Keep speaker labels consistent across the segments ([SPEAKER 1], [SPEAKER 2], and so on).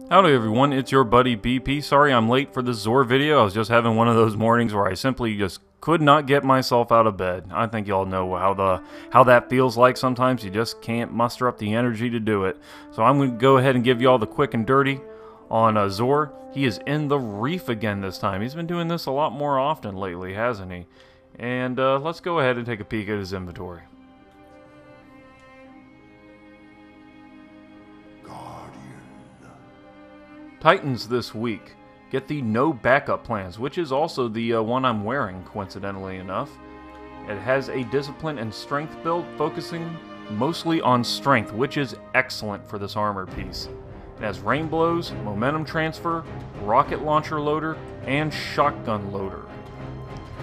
[SPEAKER 1] Howdy everyone, it's your buddy BP. Sorry I'm late for this XUR video. I was just having one of those mornings where I simply just could not get myself out of bed. I think y'all know how that feels like. Sometimes you just can't muster up the energy to do it. So I'm going to go ahead and give y'all the quick and dirty on XUR. He is in the reef again this time. He's been doing this a lot more often lately, hasn't he? And let's go ahead and take a peek at his inventory. Titans this week get the no backup plans, which is also the one I'm wearing, coincidentally enough. It has a discipline and strength build focusing mostly on strength, which is excellent for this armor piece. It has rain blows, momentum transfer, rocket launcher loader, and shotgun loader.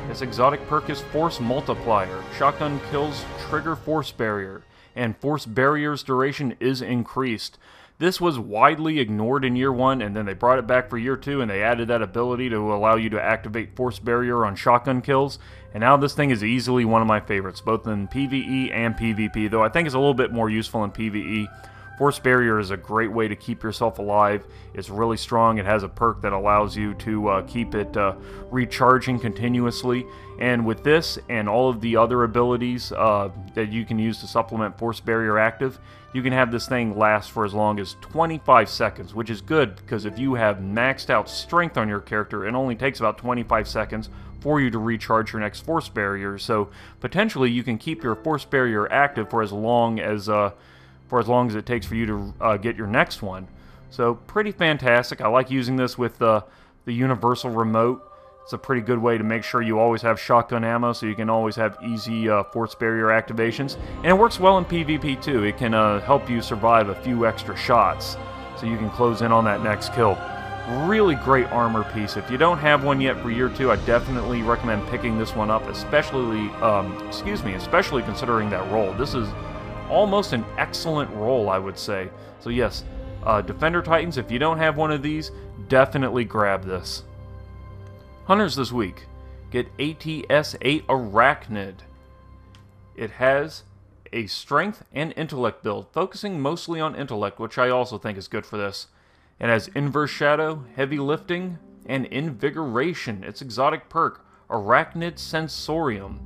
[SPEAKER 1] This exotic perk is force multiplier. Shotgun kills trigger force barrier, and force barrier's duration is increased. This was widely ignored in Year 1, and then they brought it back for Year 2, and they added that ability to allow you to activate Force Barrier on shotgun kills, and now this thing is easily one of my favorites, both in PvE and PvP, though I think it's a little bit more useful in PvE. Force Barrier is a great way to keep yourself alive. It's really strong. It has a perk that allows you to keep it recharging continuously. And with this and all of the other abilities that you can use to supplement Force Barrier active, you can have this thing last for as long as 25 seconds, which is good because if you have maxed out strength on your character, it only takes about 25 seconds for you to recharge your next Force Barrier. So potentially you can keep your Force Barrier active for as long as it takes for you to get your next one. So pretty fantastic. I like using this with the universal remote. It's a pretty good way to make sure you always have shotgun ammo, so you can always have easy force barrier activations. And it works well in PvP too. It can help you survive a few extra shots, so you can close in on that next kill. Really great armor piece. If you don't have one yet for Year 2, I definitely recommend picking this one up, especially considering that role. This is almost an excellent role, I would say. So yes, Defender Titans, if you don't have one of these, definitely grab this. Hunters this week get ATS-8 Arachnid. It has a strength and intellect build, focusing mostly on intellect, which I also think is good for this. It has inverse shadow, heavy lifting, and invigoration. Its exotic perk, Arachnid Sensorium.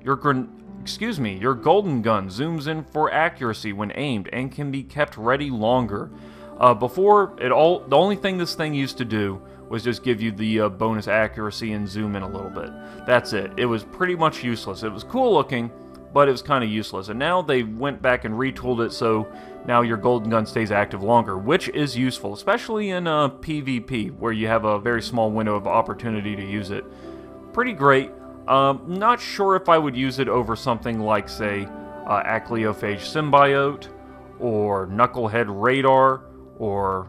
[SPEAKER 1] Your golden gun zooms in for accuracy when aimed and can be kept ready longer. The only thing this thing used to do was just give you the bonus accuracy and zoom in a little bit. That's it. It was pretty much useless. It was cool looking, but it was kind of useless. And now they went back and retooled it so now your golden gun stays active longer, which is useful, especially in PvP, where you have a very small window of opportunity to use it. Pretty great. Not sure if I would use it over something like, say, Acleophage Symbiote, or Knucklehead Radar, or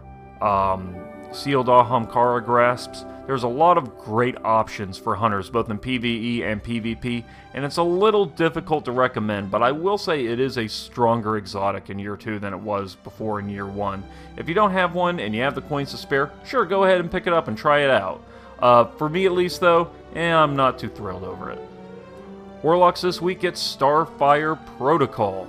[SPEAKER 1] Sealed Ahamkara Grasps. There's a lot of great options for hunters, both in PvE and PvP, and it's a little difficult to recommend, but I will say it is a stronger exotic in Year 2 than it was before in Year 1. If you don't have one and you have the coins to spare, sure, go ahead and pick it up and try it out. For me at least though, I'm not too thrilled over it. Warlocks this week get Starfire Protocol.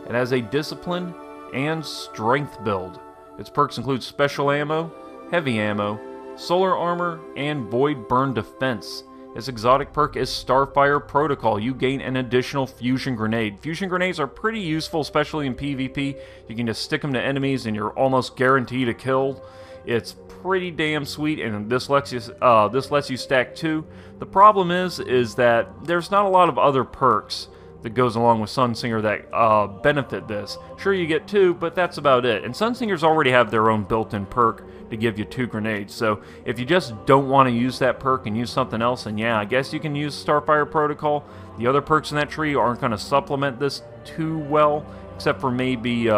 [SPEAKER 1] It has a discipline and strength build. Its perks include special ammo, heavy ammo, solar armor, and void burn defense. Its exotic perk is Starfire Protocol. You gain an additional fusion grenade. Fusion grenades are pretty useful, especially in PvP. You can just stick them to enemies and you're almost guaranteed a kill. It's pretty damn sweet, and this lets you stack 2. The problem is that there's not a lot of other perks that goes along with Sunsinger that benefit this. Sure, you get 2, but that's about it. And Sunsingers already have their own built-in perk to give you 2 grenades. So if you just don't want to use that perk and use something else, then yeah, I guess you can use Starfire Protocol. The other perks in that tree aren't going to supplement this too well, except for maybe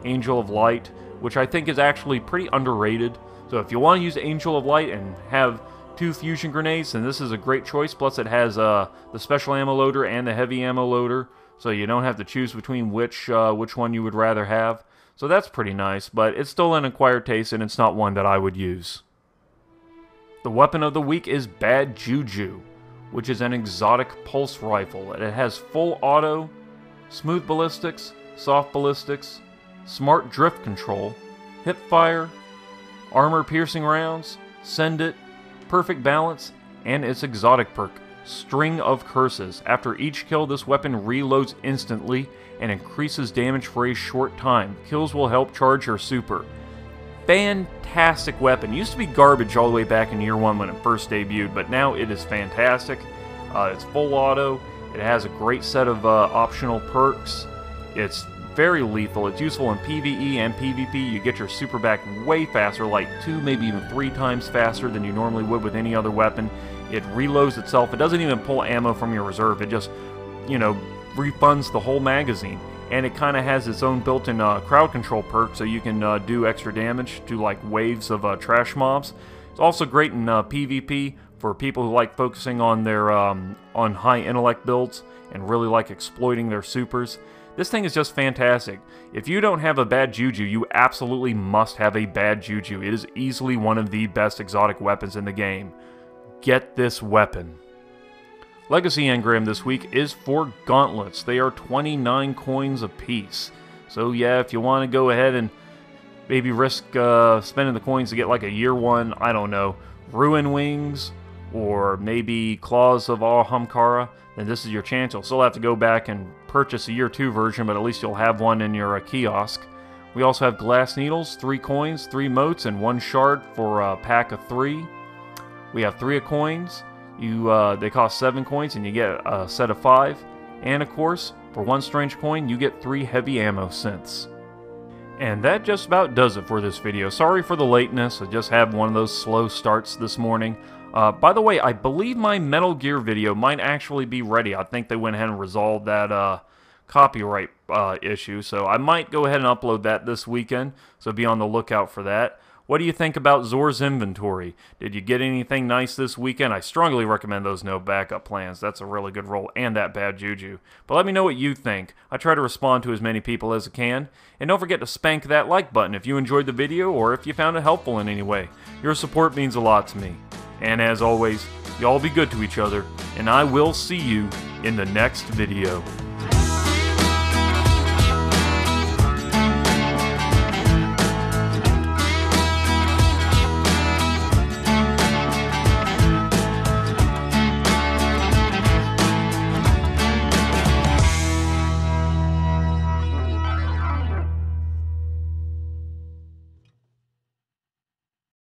[SPEAKER 1] Angel of Light, which I think is actually pretty underrated. So if you want to use Angel of Light and have 2 fusion grenades, then this is a great choice. Plus it has the special ammo loader and the heavy ammo loader, so you don't have to choose between which one you would rather have. So that's pretty nice, but it's still an acquired taste and it's not one that I would use. The weapon of the week is Bad Juju, which is an exotic pulse rifle. It has full auto, smooth ballistics, soft ballistics, smart drift control, hip fire, armor-piercing rounds, send it, perfect balance, and its exotic perk, String of Curses. After each kill, this weapon reloads instantly and increases damage for a short time. Kills will help charge your super. Fantastic weapon. Used to be garbage all the way back in year 1 when it first debuted, but now it is fantastic. It's full auto. It has a great set of optional perks. It's very lethal. It's useful in PvE and PvP. You get your super back way faster, like 2, maybe even 3 times faster than you normally would with any other weapon. It reloads itself. It doesn't even pull ammo from your reserve. It just, refunds the whole magazine. And it kind of has its own built-in crowd control perk, so you can do extra damage to like waves of trash mobs. It's also great in PvP for people who like focusing on their on high intellect builds and really like exploiting their supers. This thing is just fantastic. If you don't have a bad Juju, you absolutely must have a bad Juju. It is easily one of the best exotic weapons in the game. Get this weapon. Legacy Engram this week is for Gauntlets. They are 29 coins apiece. So yeah, if you want to go ahead and maybe risk spending the coins to get like a year 1, I don't know, Ruin Wings, or maybe Claws of Ahamkara, then this is your chance. You'll still have to go back and purchase a year 2 version, but at least you'll have one in your kiosk. We also have Glass Needles, 3 coins, 3 motes, and 1 shard for a pack of 3. We have 3 coins. They cost 7 coins, and you get a set of 5. And of course, for 1 strange coin, you get 3 heavy ammo synths. And that just about does it for this video. Sorry for the lateness. I just had one of those slow starts this morning. By the way, I believe my Metal Gear video might actually be ready. I think they went ahead and resolved that copyright issue, so I might go ahead and upload that this weekend, so be on the lookout for that. What do you think about Zor's inventory? Did you get anything nice this weekend? I strongly recommend those no backup plans. That's a really good roll, and that bad Juju. But let me know what you think. I try to respond to as many people as I can. And don't forget to spank that like button if you enjoyed the video or if you found it helpful in any way. Your support means a lot to me. And as always, y'all be good to each other, and I will see you in the next video.